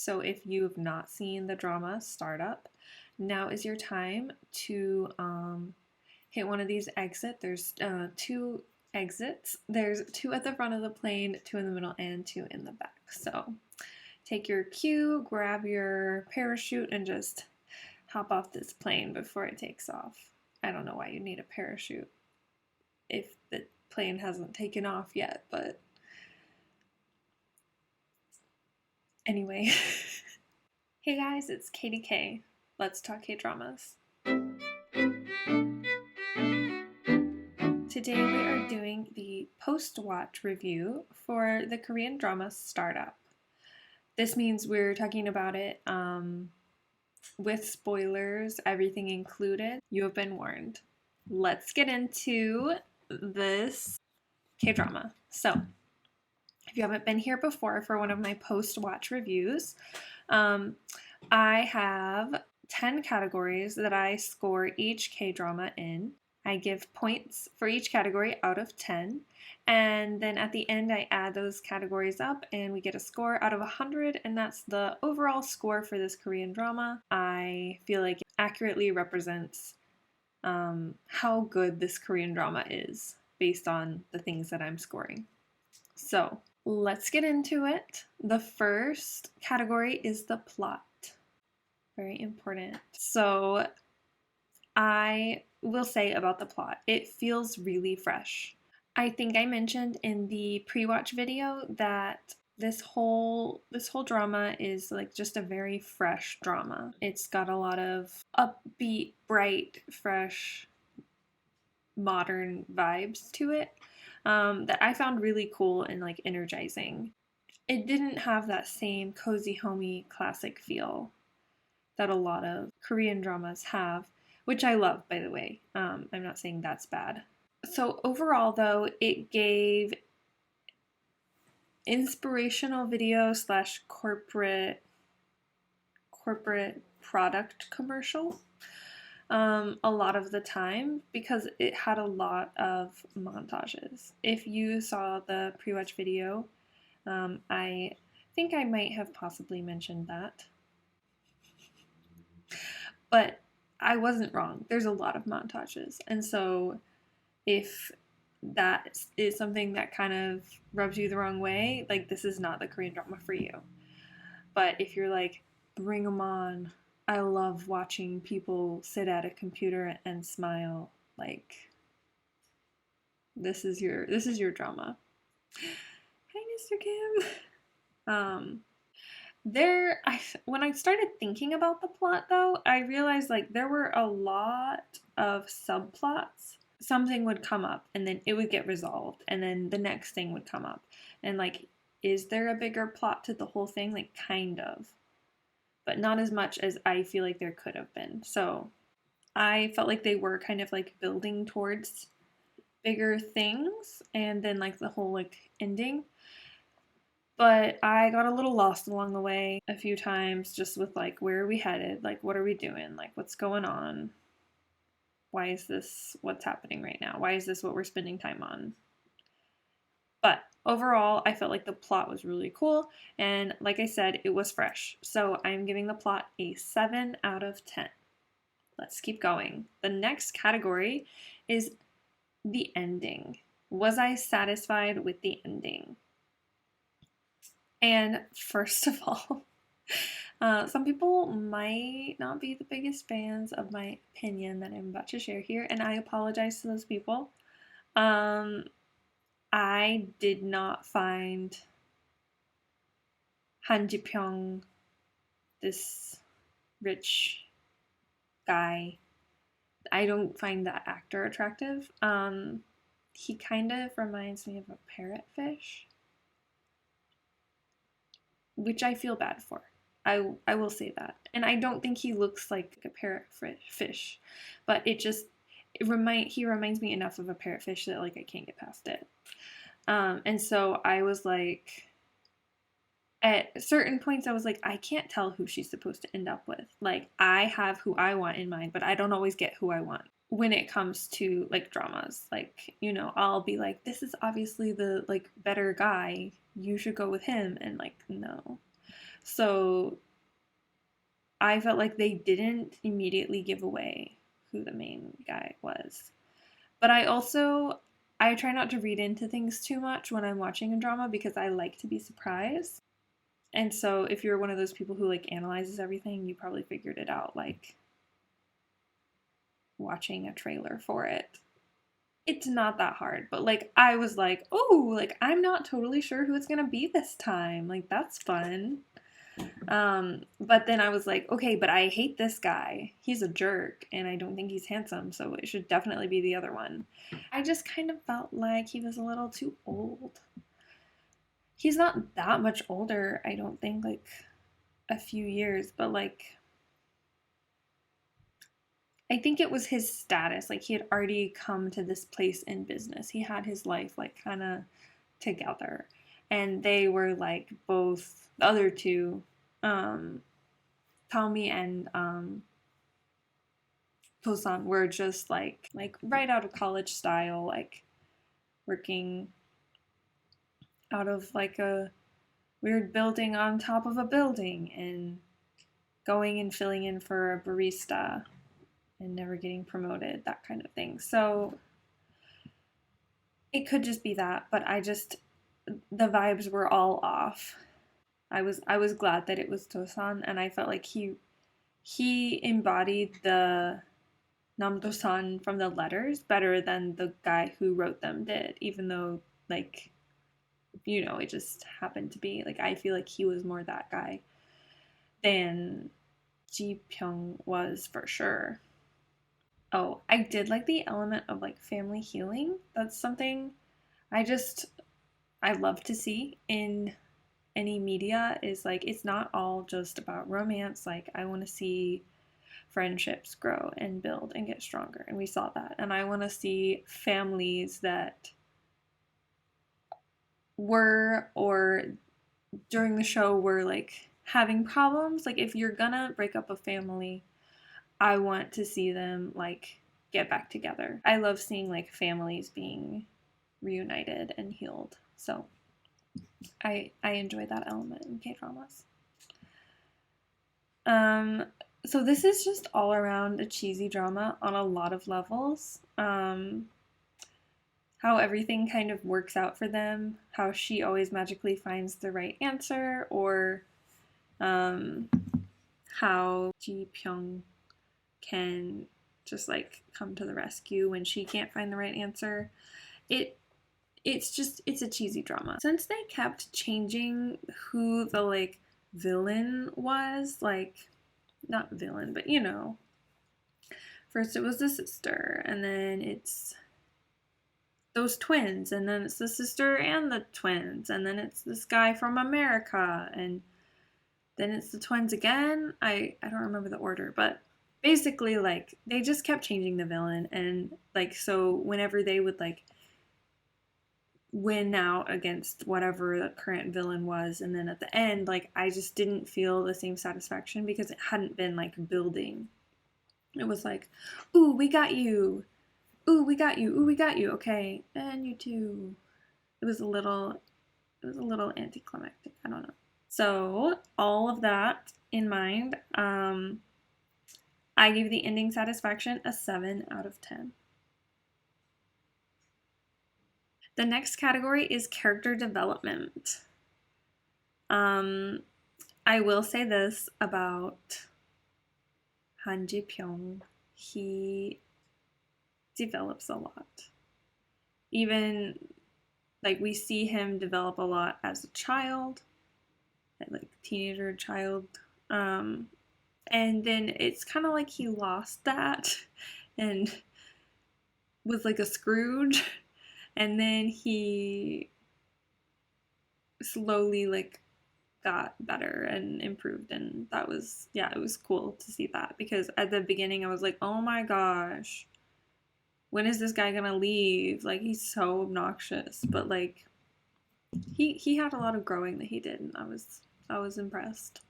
So if you have not seen the drama Startup, now is your time to hit one of these exits. There's two exits. There's two at the front of the plane, two in the middle, and two in the back. So take your cue, grab your parachute, and just hop off this plane before it takes off. I don't know why you need a parachute if the plane hasn't taken off yet, but anyway. Hey guys, it's Katie K. Let's talk K-dramas. Today we are doing the post-watch review for the Korean drama Startup. This means we're talking about it with spoilers, everything included. You have been warned. Let's get into this K-drama. So, if you haven't been here before for one of my post-watch reviews, I have 10 categories that I score each K-drama in. I give points for each category out of 10, and then at the end I add those categories up and we get a score out of 100, and that's the overall score for this Korean drama. I feel like it accurately represents how good this Korean drama is based on the things that I'm scoring. So let's get into it. The first category is the plot. Very important. So I will say about the plot, it feels really fresh. I think I mentioned in the pre-watch video that this whole drama is like just a very fresh drama. It's got a lot of upbeat, bright, fresh, modern vibes to it that I found really cool and like energizing. It didn't have that same cozy, homey, classic feel that a lot of Korean dramas have, which I love, by the way. I'm not saying that's bad. So overall, though, it gave inspirational video / corporate product commercial a lot of the time because it had a lot of montages. If you saw the pre-watch video, I think I might have possibly mentioned that. But I wasn't wrong. There's a lot of montages. And so if that is something that kind of rubs you the wrong way, like this is not the Korean drama for you. But if you're like, bring them on. I love watching people sit at a computer and smile. Like this is your drama. Hi, Mr. Kim. When I started thinking about the plot, though, I realized like there were a lot of subplots. Something would come up and then it would get resolved, and then the next thing would come up, and like, is there a bigger plot to the whole thing? Like, kind of, but not as much as I feel like there could have been. So I felt like they were kind of like building towards bigger things, and then like the whole like ending. But I got a little lost along the way a few times, just with like, where are we headed? Like, what are we doing? Like, what's going on? Why is this what's happening right now? Why is this what we're spending time on? But overall, I felt like the plot was really cool. And like I said, it was fresh. So I'm giving the plot a 7 out of 10. Let's keep going. The next category is the ending. Was I satisfied with the ending? And first of all, some people might not be the biggest fans of my opinion that I'm about to share here, and I apologize to those people. I did not find Han Ji-pyong, this rich guy, I don't find that actor attractive. He kind of reminds me of a parrotfish, which I feel bad for. I will say that. And I don't think he looks like a parrotfish, but he reminds me enough of a parrotfish that like I can't get past it. And so I was like, at certain points I was like, I can't tell who she's supposed to end up with. Like, I have who I want in mind, but I don't always get who I want when it comes to like dramas. Like, you know, I'll be like, this is obviously the like better guy, you should go with him, and like, no. So I felt like they didn't immediately give away who the main guy was. But I try not to read into things too much when I'm watching a drama because I like to be surprised. And so if you're one of those people who like analyzes everything, you probably figured it out like watching a trailer for it. It's not that hard, but like I was like, "Oh, like I'm not totally sure who it's going to be this time." Like that's fun. But then I was like, "Okay, but I hate this guy. He's a jerk and I don't think he's handsome, so it should definitely be the other one." I just kind of felt like he was a little too old. He's not that much older, I don't think, like a few years, but like I think it was his status. Like he had already come to this place in business. He had his life like kind of together. And they were like both the other two, um, Tommy and Tosan were just like right out of college style, like working out of like a weird building on top of a building and going and filling in for a barista and never getting promoted, that kind of thing. So it could just be that, but the vibes were all off. I was glad that it was Tosan, and I felt like he embodied the Namdo-san from the letters better than the guy who wrote them did, even though like it just happened to be like I feel like he was more that guy than Ji Pyong was for sure. Oh, I did like the element of like family healing. That's something I just I love to see in any media is like it's not all just about romance. Like I want to see friendships grow and build and get stronger, and we saw that. And I want to see families that were or during the show were like having problems. Like if you're gonna break up a family, I want to see them like get back together. I love seeing like families being reunited and healed. So I enjoy that element in K dramas. Um, so this is just all around a cheesy drama on a lot of levels. How everything kind of works out for them, how she always magically finds the right answer, or um, how Ji Pyong can just like come to the rescue when she can't find the right answer. It it's a cheesy drama. Since they kept changing who the like villain was, like not villain, but first it was the sister, and then it's those twins, and then it's the sister and the twins, and then it's this guy from America, and then it's the twins again. I don't remember the order, but basically like they just kept changing the villain, and like so whenever they would like win out against whatever the current villain was, and then at the end like I just didn't feel the same satisfaction because it hadn't been like building. It was like, ooh, we got you, ooh, we got you, ooh, we got you, okay, and you too. It was a little anticlimactic. I don't know. So all of that in mind, I gave the ending satisfaction a 7 out of 10. The next category is character development. I will say this about Han Ji Pyong. He develops a lot. Even like we see him develop a lot as a child, like teenager child. And then it's kind of like he lost that and was like a Scrooge. And then he slowly like got better and improved, and that was it was cool to see that because at the beginning I was like, oh my gosh, when is this guy gonna leave? Like he's so obnoxious, but like he had a lot of growing that he did, and I was impressed.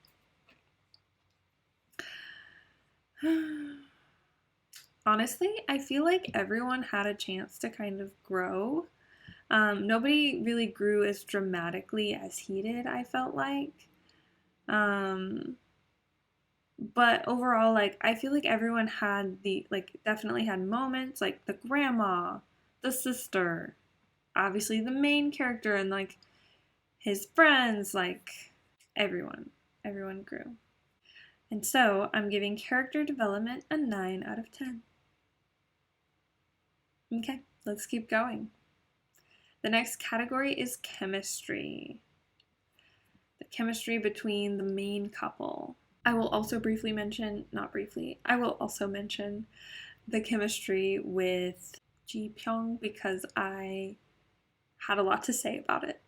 Honestly, I feel like everyone had a chance to kind of grow. Nobody really grew as dramatically as he did, I felt like. Um, but overall, like, I feel like everyone had definitely had moments, like the grandma, the sister, obviously the main character, and like his friends, like everyone. Everyone grew. And so I'm giving character development a 9 out of 10. Okay, let's keep going. The next category is chemistry. The chemistry between the main couple. I will also briefly mention, not briefly, I will also mention the chemistry with Ji Pyong because I had a lot to say about it.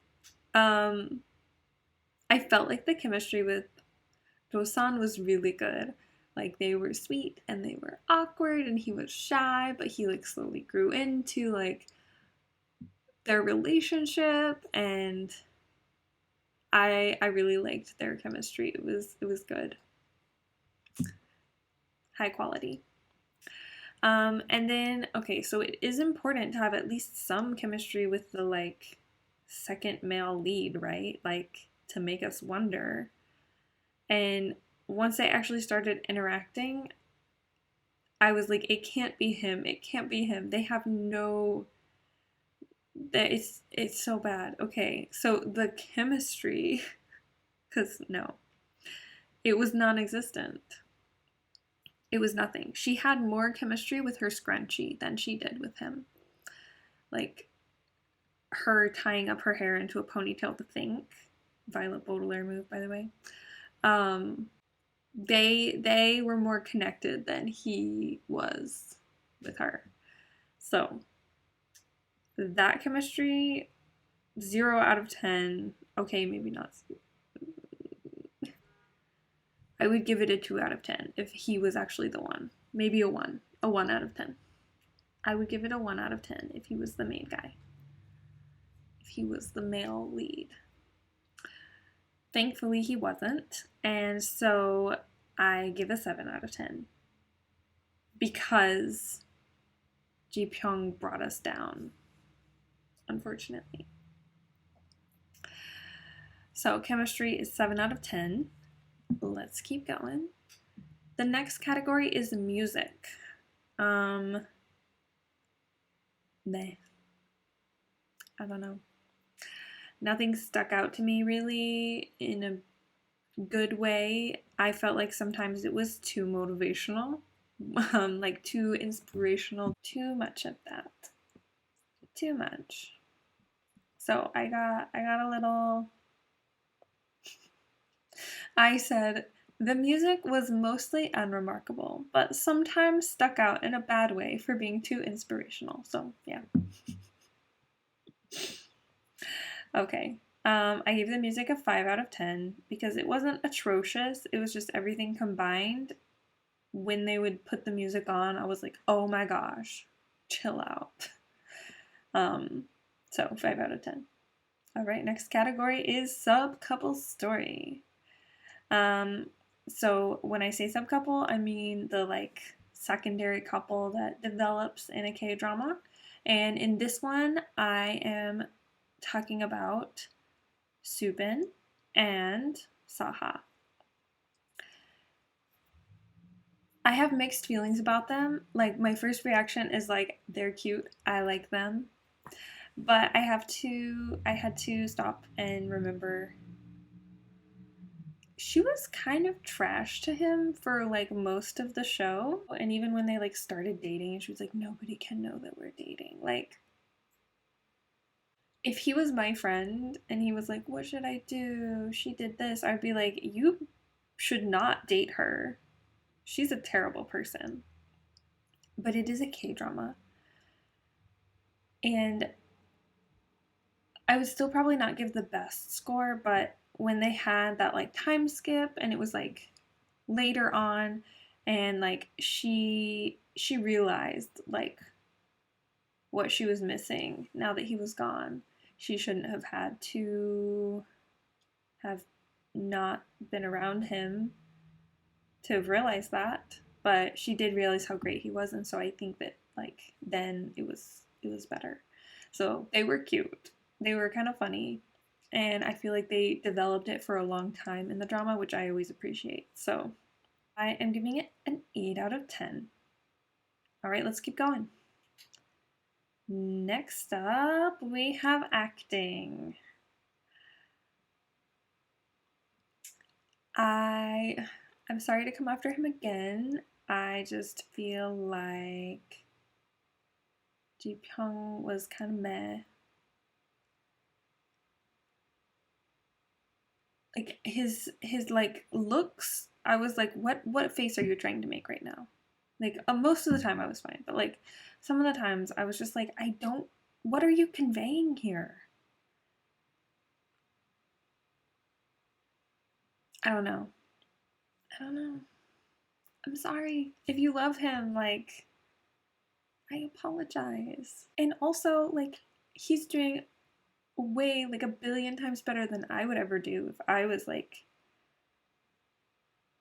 I felt like the chemistry with Dosan was really good. Like they were sweet and they were awkward and he was shy, but he like slowly grew into like their relationship, and I really liked their chemistry. It was good. High quality. And then okay, so it is important to have at least some chemistry with the like second male lead, right? Like to make us wonder. And once they actually started interacting, I was like, it can't be him. It can't be him. They have no that it's so bad. Okay, so the chemistry, because no, it was non-existent. It was nothing. She had more chemistry with her scrunchie than she did with him. Like her tying up her hair into a ponytail to think. Violet Baudelaire move, by the way. Um, they were more connected than he was with her. So that chemistry, 0 out of 10. Okay, maybe not. I would give it a 2 out of 10 if he was actually the one. Maybe a 1 out of 10. I would give it a 1 out of 10 if he was the main guy. If he was the male lead. Thankfully, he wasn't, and so I give a 7 out of 10 because Ji Pyong brought us down, unfortunately. So chemistry is 7 out of 10. Let's keep going. The next category is music. Meh. I don't know. Nothing stuck out to me really in a good way. I felt like sometimes it was too motivational, like too inspirational, too much of that. Too much. So I got a little. I said the music was mostly unremarkable, but sometimes stuck out in a bad way for being too inspirational. So yeah. Okay. I gave the music a 5 out of 10 because it wasn't atrocious. It was just everything combined. When they would put the music on, I was like, oh my gosh, chill out. So 5 out of 10. All right, next category is subcouple story. So when I say subcouple, I mean the like secondary couple that develops in a K-drama. And in this one, I am talking about Subin and Saha. I have mixed feelings about them. Like my first reaction is like they're cute. I like them. But I had to stop and remember she was kind of trash to him for like most of the show. And even when they like started dating, she was like, nobody can know that we're dating. Like, if he was my friend and he was like, what should I do? She did this, I'd be like, you should not date her. She's a terrible person. But it is a K drama. And I would still probably not give the best score, but when they had that like time skip and it was like later on and like she realized like what she was missing now that he was gone. She shouldn't have had to have not been around him to have realized that, but she did realize how great he was, and so I think that like then it was better. So they were cute. They were kind of funny, and I feel like they developed it for a long time in the drama, which I always appreciate. So I am giving it an 8 out of 10. All right, let's keep going. Next up, we have acting. I'm sorry to come after him again. I just feel like Ji Pyong was kind of meh. Like his like looks, I was like, what face are you trying to make right now? Like most of the time I was fine, but like some of the times I was just like, I don't. What are you conveying here? I don't know. I don't know. I'm sorry if you love him. Like I apologize. And also like he's doing way like a billion times better than I would ever do if I was like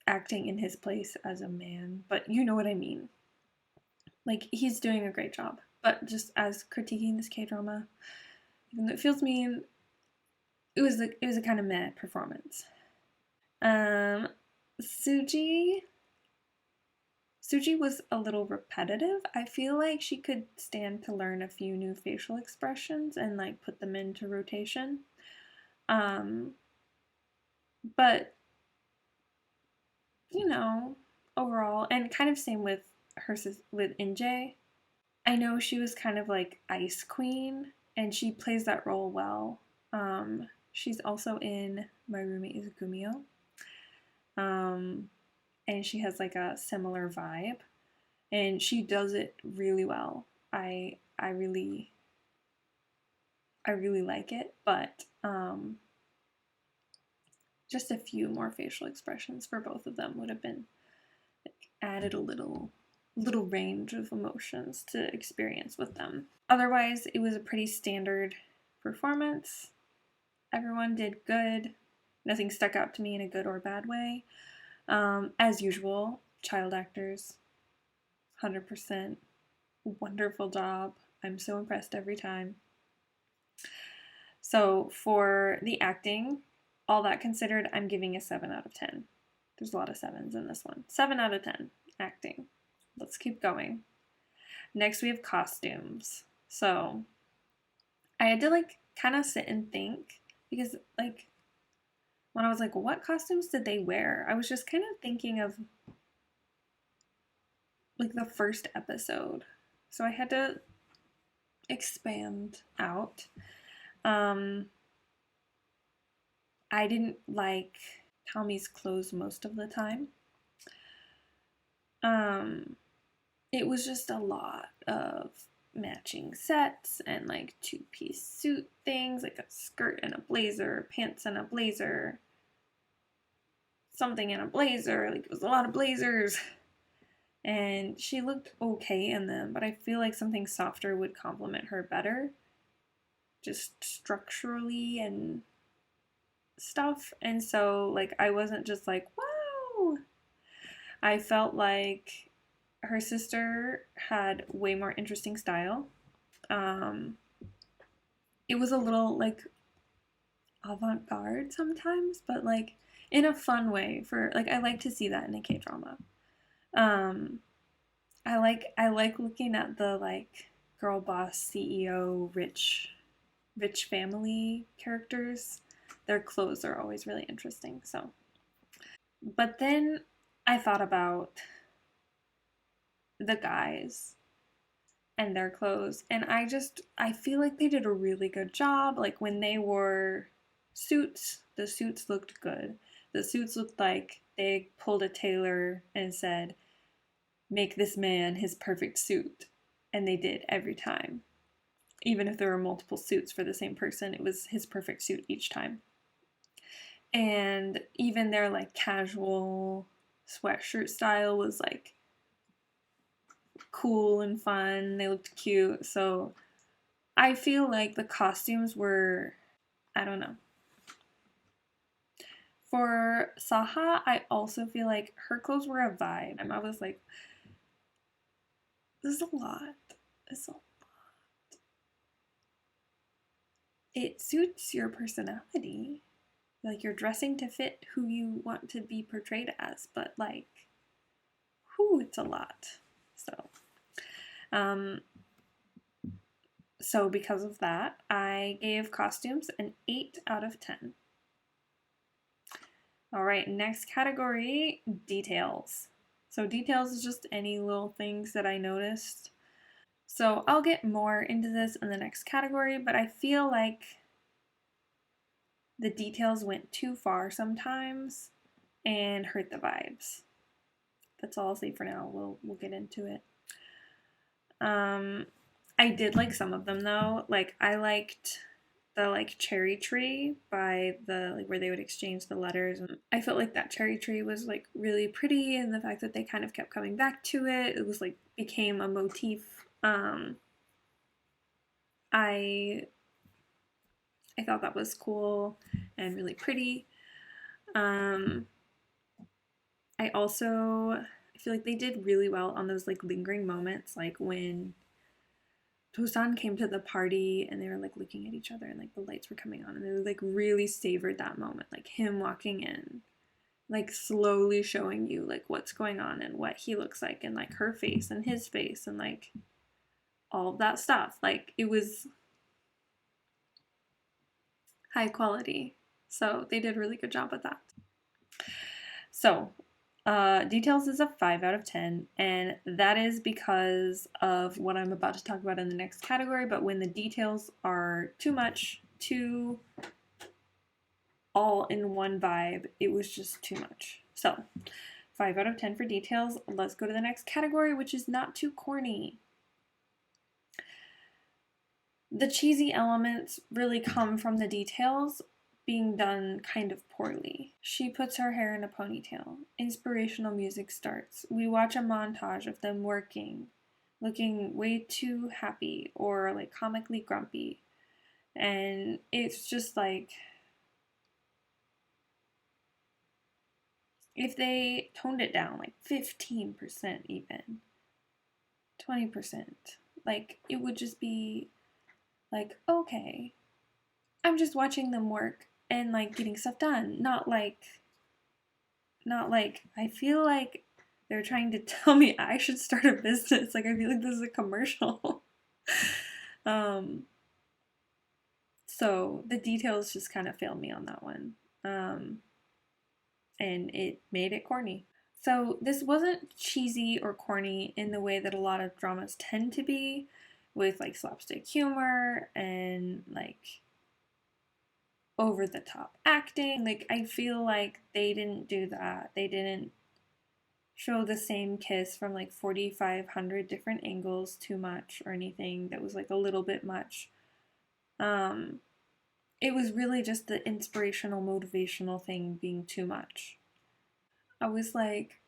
acting in his place as a man. But you know what I mean. Like he's doing a great job. But just as critiquing this K drama, even though it feels mean, it was a kind of meh performance. Um, Suji. Suji was a little repetitive. I feel like she could stand to learn a few new facial expressions and like put them into rotation. Um, but you know, overall, and kind of same with her with Injae. I know she was kind of like Ice Queen, and she plays that role well. She's also in My Roommate is a Gumio, um, and she has like a similar vibe, and she does it really well. I really like it, but just a few more facial expressions for both of them would have been like, added a little range of emotions to experience with them. Otherwise, it was a pretty standard performance. Everyone did good. Nothing stuck out to me in a good or bad way. As usual, child actors, 100%. Wonderful job. I'm so impressed every time. So for the acting, all that considered, I'm giving a 7 out of 10. There's a lot of 7s in this one. 7 out of 10, acting. Let's keep going. Next, we have costumes. So I had to like kind of sit and think because like when I was like, what costumes did they wear? I was just kind of thinking of like the first episode. So I had to expand out. Um, I didn't like Tommy's clothes most of the time. Um, it was just a lot of matching sets and like two-piece suit things, like a skirt and a blazer, pants and a blazer, something in a blazer. Like it was a lot of blazers. And she looked okay in them, but I feel like something softer would complement her better, just structurally and stuff. And so, like, I wasn't just like, wow. I felt like her sister had way more interesting style. Um, it was a little like avant garde sometimes, but like in a fun way. For like, I like to see that in a K drama. Um, I like looking at the like girl boss CEO rich family characters. Their clothes are always really interesting. So, but then I thought about the guys and their clothes, and I feel like they did a really good job. Like when they wore suits, the suits looked good. The suits looked like they pulled a tailor and said, make this man his perfect suit. And they did every time. Even if there were multiple suits for the same person, it was his perfect suit each time. And even their like casual sweatshirt style was like cool and fun. They looked cute. So I feel like the costumes were, I don't know. For Saha, I also feel like her clothes were a vibe. And I was like, this is a lot. It's a it suits your personality. Like you're dressing to fit who you want to be portrayed as, but like, whew, it's a lot. So, um, so because of that, I gave costumes an 8 out of 10. All right, next category, details. So details is just any little things that I noticed. So I'll get more into this in the next category, but I feel like the details went too far sometimes and hurt the vibes. That's all I'll say for now. We'll get into it. I did like some of them though. Like I liked the like cherry tree by the like where they would exchange the letters. And I felt like that cherry tree was like really pretty, and the fact that they kind of kept coming back to it, it was like became a motif. I I thought that was cool and really pretty. Um, I also I feel like they did really well on those like lingering moments, like when Tosan came to the party and they were like looking at each other and like the lights were coming on and they like really savored that moment, like him walking in, like slowly showing you like what's going on and what he looks like and like her face and his face and like all of that stuff. Like it was high quality. So they did a really good job with that. So details is a 5 out of 10, and that is because of what I'm about to talk about in the next category. But when the details are too much, too all in one vibe, it was just too much. So 5 out of 10 for details. Let's go to the next category, which is not too corny. The cheesy elements really come from the details being done kind of poorly. She puts her hair in a ponytail. Inspirational music starts. We watch a montage of them working, looking way too happy or like comically grumpy. And it's just like, if they toned it down like 15%, even 20%, like it would just be like, okay, I'm just watching them work and like getting stuff done, not like I feel like they're trying to tell me I should start a business. Like I feel like this is a commercial. um so the details just kind of failed me on that one. And it made it corny. So this wasn't cheesy or corny in the way that a lot of dramas tend to be, with like slapstick humor and like over the top acting. Like I feel like they didn't do that. They didn't show the same kiss from like 4,500 different angles too much or anything that was like a little bit much. Um it was really just the inspirational motivational thing being too much. I was like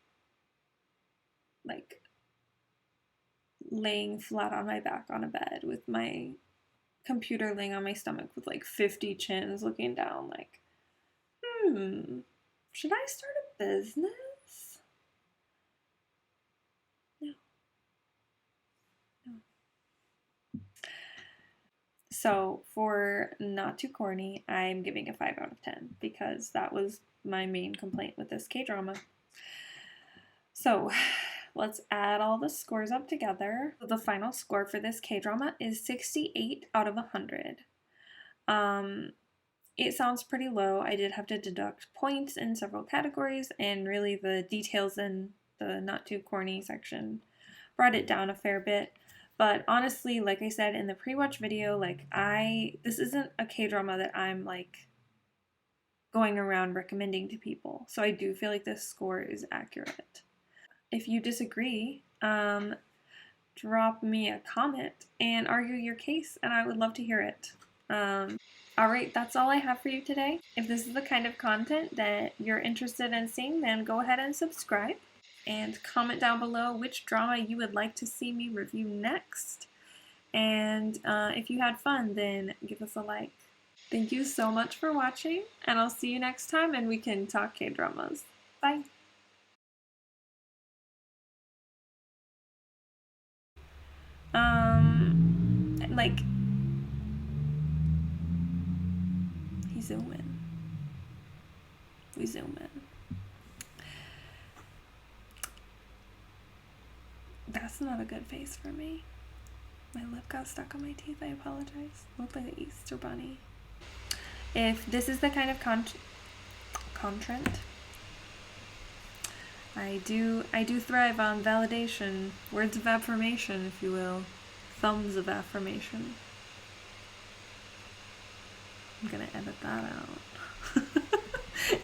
laying flat on my back on a bed with my computer laying on my stomach with like 50 chins looking down like, should I start a business? No, no. So for not too corny, I'm giving a 5 out of 10 because that was my main complaint with this K-drama. So let's add all the scores up together. The final score for this K-drama is 68 out of 100. It sounds pretty low. I did have to deduct points in several categories, and really the details in the not too corny section brought it down a fair bit. But honestly, like I said in the pre-watch video, like this isn't a K-drama that I'm like going around recommending to people. So I do feel like this score is accurate. If you disagree, drop me a comment and argue your case, and I would love to hear it. All right, that's all I have for you today. If this is the kind of content that you're interested in seeing, then go ahead and subscribe and comment down below which drama you would like to see me review next. And if you had fun, then give us a like. Thank you so much for watching, and I'll see you next time and we can talk K-dramas. Bye! Like, zoom in. We zoom in. That's not a good face for me. My lip got stuck on my teeth. I apologize. I look like an Easter bunny. If this is the kind of content I do thrive on validation, words of affirmation, if you will, thumbs of affirmation. I'm gonna edit that out.